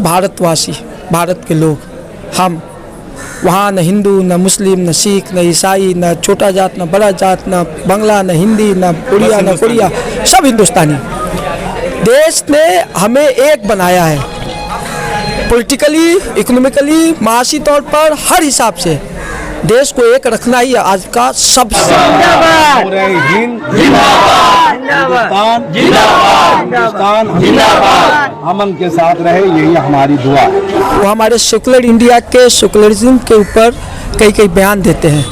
भारतवासी, भारत के लोग, हम वहाँ न हिंदू न मुस्लिम न सिख न ईसाई न छोटा जात न बड़ा जात न बंगला न हिंदी न उड़िया न कोरिया, सब हिंदुस्तानी। देश ने हमें एक बनाया है, पॉलिटिकली, इकोनॉमिकली, माशी तौर पर, हर हिसाब से देश को एक रखना ही आज का सबसे अमन के साथ रहे, यही हमारी दुआ है। वो हमारे सेकुलर इंडिया के सेकुलरिज्म के ऊपर कई बयान देते हैं।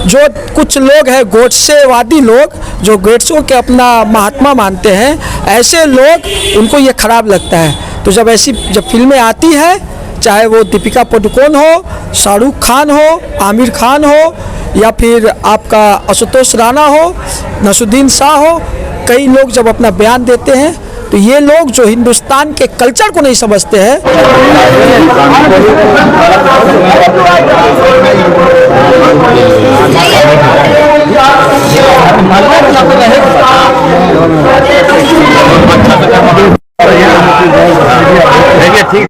जो कुछ लोग हैं गोडसेवादी लोग, जो गोडसे के अपना महात्मा मानते हैं, ऐसे लोग, उनको ये खराब लगता है। तो जब फिल्में आती है, चाहे वो दीपिका पादुकोण हो, शाहरुख खान हो, आमिर खान हो, या फिर आपका आशुतोष राणा हो, नसरुद्दीन शाह हो, कई लोग जब अपना बयान देते हैं, तो ये लोग जो हिंदुस्तान के कल्चर को नहीं समझते हैं, ठीक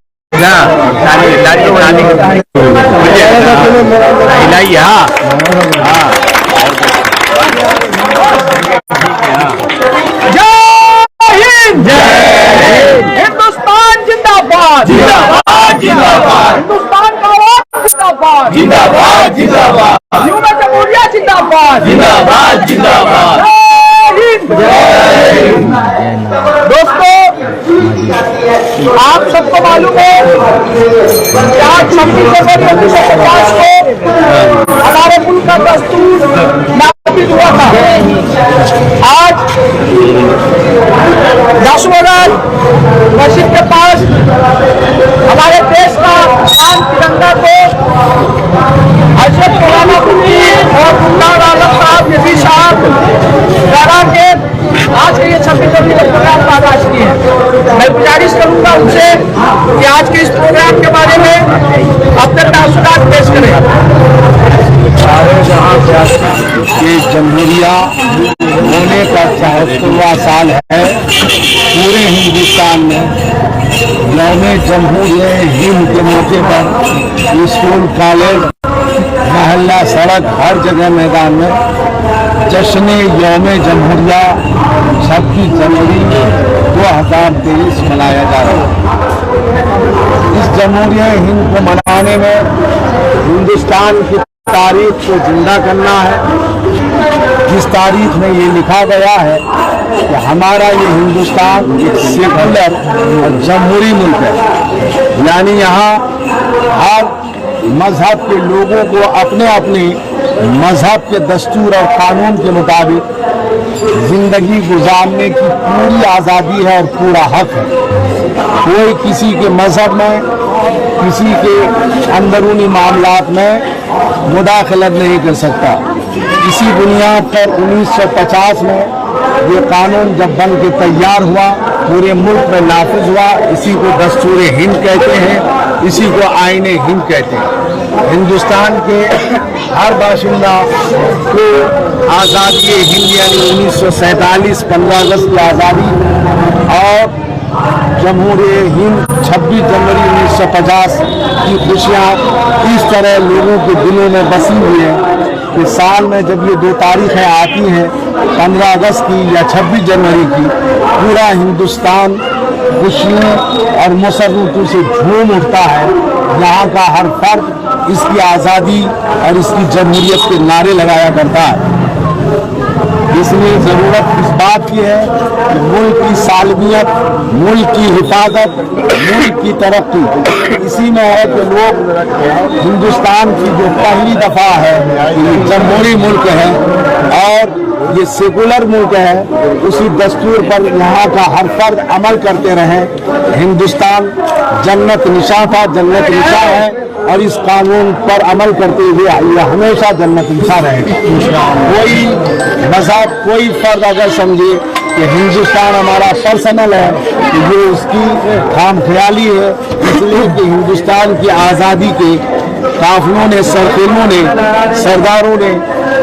हिंदुस्तान जिंदाबाद, जिंदाबाद, जिंदाबाद, हिंदुस्तान का आवाज जिंदाबाद, जिंदाबाद, जिंदाबाद, यूं जमहूरिया जिंदाबाद, जिंदाबाद, जिंदाबाद। दोस्तों, आप सबको मालूम है कि आज 26 जनवरी 1950 को हमारे मुल्क का दस्तूर नाफिज हुआ था। आज दशवरन मस्जिद के पास हमारे देश का शान तिरंगा को हजरत मौलाना मुफ्ती और मुल्ला आलम साहब नबी साहब द्वारा के आज के ये 26 जनवरी के प्रोग्राम का आगाज किए हैं। मैं गुजारिश करूंगा उनसे कि आज के इस प्रोग्राम के बारे में अपने तासुरात पेश करें। ये जमहूरिया होने का 74वां साल है। पूरे हिंदुस्तान में यौम जमहूरिया हिंद के मौके पर स्कूल, कॉलेज, मोहल्ला, सड़क, हर जगह मैदान में जश्न यौम जमहूरिया 26 जनवरी 2023 मनाया जा रहा है। इस जमहूरिया हिंद को मनाने में हिंदुस्तान की तारीख को जिंदा करना है। जिस तारीख में ये लिखा गया है कि हमारा ये हिंदुस्तान एक सेकुलर और जमहूरी मुल्क है, यानी यहाँ हर मजहब के लोगों को अपने अपने मजहब के दस्तूर और कानून के मुताबिक जिंदगी गुजारने की पूरी आज़ादी है और पूरा हक है। कोई किसी के मजहब में, किसी के अंदरूनी मामलात में मुदाखलत नहीं कर सकता। इसी बुनियाद पर 1950 में ये कानून जब बन के तैयार हुआ, पूरे मुल्क में नाफिज हुआ। इसी को दस्तूर हिंद कहते हैं, इसी को आईने हिंद कहते हैं। हिंदुस्तान के हर बाशिंदा को आज़ादी हिंद यानी 1947 15 अगस्त की आज़ादी और जमहूरिया हिंद 26 जनवरी 1950 की खुशियाँ इस तरह लोगों के दिलों में बसी हुई हैं कि साल में जब ये 2 तारीखें आती हैं, 15 अगस्त की या 26 जनवरी की, पूरा हिंदुस्तान खुशियों और मसर्रतों से झूम उठता है। यहाँ का हर फर्द इसकी आज़ादी और इसकी जमहूरियत के नारे लगाया करता है। इसलिए ज़रूरत इस बात की है कि मुल्क की सालमियत, मुल्क की हिफाजत, मुल्क की तरक्की इसी में है कि लोग हिंदुस्तान की जो पहली दफ़ा है जमहूरी मुल्क है और ये सेकुलर मुल्क है, उसी दस्तूर पर यहाँ का हर फर्द अमल करते रहे। हिंदुस्तान जन्नत निशा था, जन्नत निशा है और इस कानून पर अमल करते हुए ये हमेशा जन्नत निशा रहेगा। कोई मज़हब, कोई फर्द अगर समझे कि हिंदुस्तान हमारा पर्सनल है, तो ये उसकी खामख्याली है। इसलिए कि हिंदुस्तान की आज़ादी के काफिलों ने, सरफिलों ने, सरदारों ने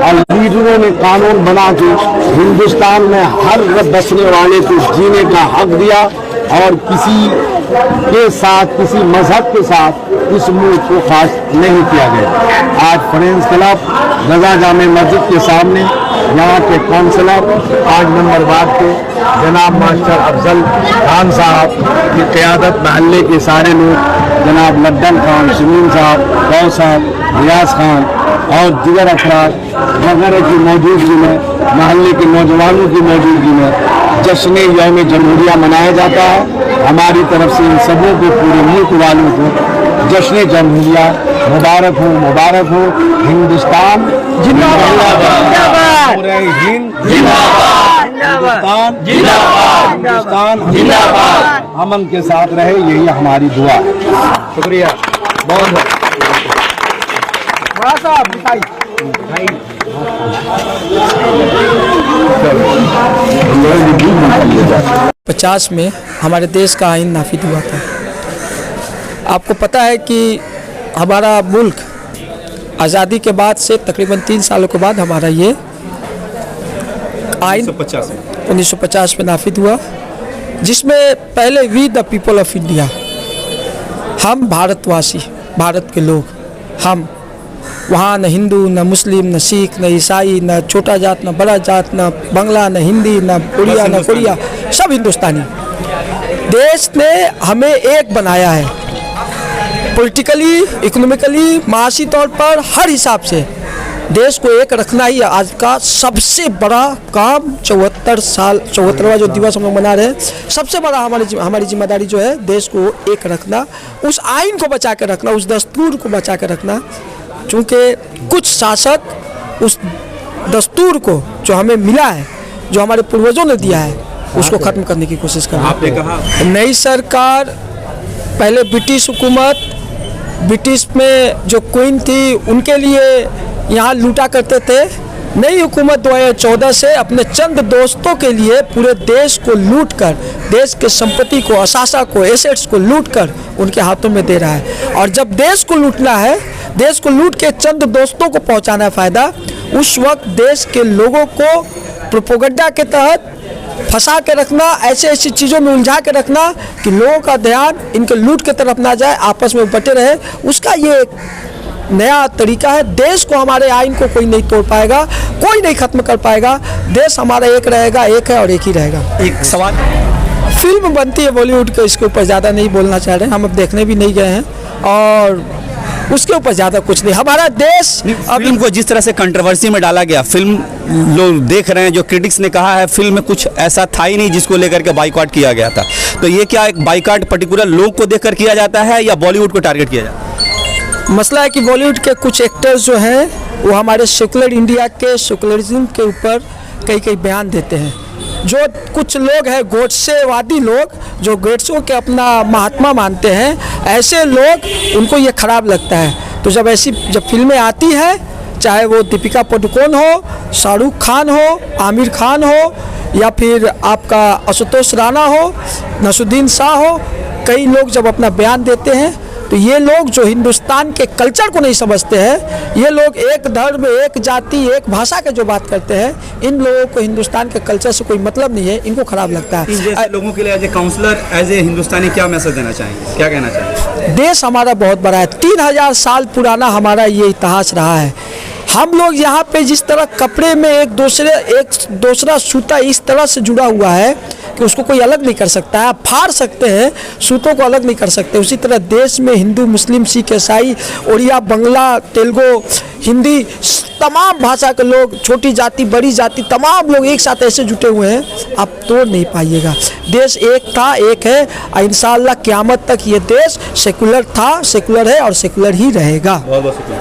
और लीडरों ने कानून बना के हिंदुस्तान में हर बसने वाले को जीने का हक दिया और किसी के साथ, किसी मजहब के साथ इस मुल्क को खास नहीं किया गया। आज फ्रेंड्स क्लब रजा जामे मस्जिद के सामने यहाँ के काउंसलर 5 नंबर वार्ड के जनाब मास्टर अफजल खान साहब की क़यादत, महल्ले के सारे लोग, जनाब लड्डन खान, शमीम साहब, गौ साहब, रियाज खान और दीगर अफराद वगैरह की मौजूदगी में, महल्ले के नौजवानों की मौजूदगी में जश्न यौम जमहूरिया मनाया जाता है। हमारी तरफ से इन सबों को, पूरे मुल्क वालों को जश्न जमहूरिया मुबारक हो, मुबारक हो। हिंदुस्तान जिंदाबाद, पूरे हिंद जिंदाबाद, हिंदुस्तान जिंदाबाद, हिंदुस्तान जिंदाबाद, अमन के साथ रहे, यही हमारी दुआ है। शुक्रिया, बहुत बहुत। बड़ा साहब भाई 50 में हमारे देश का आइन नाफिज हुआ था। आपको पता है कि हमारा मुल्क आज़ादी के बाद से तकरीबन 3 सालों के बाद हमारा ये आइन 1950 में नाफिज हुआ, जिसमें पहले we the people of India, हम भारतवासी, भारत के लोग, हम वहाँ न हिंदू, न मुस्लिम, न सिख, न ईसाई, न छोटा जात, न बड़ा जात, न बंगला, न हिंदी, न उड़िया, न कोरिया, सब हिंदुस्तानी। देश ने हमें एक बनाया है, पॉलिटिकली, इकोनॉमिकली, माशी तौर पर, हर हिसाब से देश को एक रखना ही आज का सबसे बड़ा काम। 74वां जो दिवस हम लोग मना रहे हैं, सबसे बड़ा हमारी जिम्मेदारी जो है देश को एक रखना, उस आइन को बचा के रखना, उस दस्तूर को बचा के रखना। चूँकि कुछ शासक उस दस्तूर को जो हमें मिला है, जो हमारे पूर्वजों ने दिया है, उसको ख़त्म करने की कोशिश कर रहे हैं। आपने कहा नई सरकार, पहले ब्रिटिश हुकूमत, ब्रिटिश में जो क्वीन थी उनके लिए यहाँ लूटा करते थे। नई हुकूमत 2014 से अपने चंद दोस्तों के लिए पूरे देश को लूट कर, देश के संपत्ति को, असासा को, एसेट्स को लूट कर उनके हाथों में दे रहा है। और जब देश को लूटना है, देश को लूट के चंद दोस्तों को पहुंचाना है फ़ायदा, उस वक्त देश के लोगों को प्रोपेगेंडा के तहत फंसा के रखना, ऐसी चीज़ों में उलझा के रखना कि लोगों का ध्यान इनके लूट की तरफ ना जाए, आपस में बटे रहे, उसका ये एक नया तरीका है। देश को, हमारे आइन को कोई नहीं तोड़ पाएगा, कोई नहीं ख़त्म कर पाएगा। देश हमारा एक रहेगा, एक है और एक ही रहेगा। एक सवाल, फिल्म बनती है बॉलीवुड के, इसके ऊपर ज़्यादा नहीं बोलना चाह रहे हैं, हम अब देखने भी नहीं गए हैं और उसके ऊपर ज़्यादा कुछ नहीं। हमारा देश फिल्म को जिस तरह से कंट्रोवर्सी में डाला गया, फिल्म लोग देख रहे हैं, जो क्रिटिक्स ने कहा है फिल्म में कुछ ऐसा था ही नहीं जिसको लेकर के बाइकआउट किया गया था, तो ये क्या एक बाइकआउट पर्टिकुलर लोग को देखकर किया जाता है या बॉलीवुड को टारगेट किया जाता है? मसला है कि बॉलीवुड के कुछ एक्टर्स जो हैं वो हमारे सेकुलर इंडिया के, सेकुलरिज्म के ऊपर कई बयान देते हैं। जो कुछ लोग हैं गोडसेवादी लोग, जो गोडसे के अपना महात्मा मानते हैं, ऐसे लोग, उनको ये ख़राब लगता है। तो जब फिल्में आती हैं, चाहे वो दीपिका पादुकोण हो, शाहरुख खान हो, आमिर खान हो, या फिर आपका आशुतोष राणा हो, नसरुद्दीन शाह हो, कई लोग जब अपना बयान देते हैं, तो ये लोग जो हिंदुस्तान के कल्चर को नहीं समझते हैं, ये लोग एक धर्म, एक जाति, एक भाषा के जो बात करते हैं, इन लोगों को हिंदुस्तान के कल्चर से कोई मतलब नहीं है, इनको खराब लगता है। जैसे लोगों के लिए as a counsellor, as a Hindustani क्या मैसेज देना चाहेंगे, क्या कहना चाहेंगे? देश हमारा बहुत बड़ा है, 3000 साल पुराना हमारा ये इतिहास रहा है। हम लोग यहाँ पे जिस तरह कपड़े में एक दूसरा सूता इस तरह से जुड़ा हुआ है कि उसको कोई अलग नहीं कर सकता है, आप फाड़ सकते हैं, सूतों को अलग नहीं कर सकते। उसी तरह देश में हिंदू, मुस्लिम, सिख, ईसाई, उड़िया, बंगला, तेलुगु, हिंदी, तमाम भाषा के लोग, छोटी जाति, बड़ी जाति, तमाम लोग एक साथ ऐसे जुटे हुए हैं, आप तोड़ नहीं पाइएगा। देश एक था, एक है, और इंशाअल्लाह क़यामत तक ये देश सेकुलर था, सेकुलर है और सेकुलर ही रहेगा। बहुत बहुत शुक्रिया।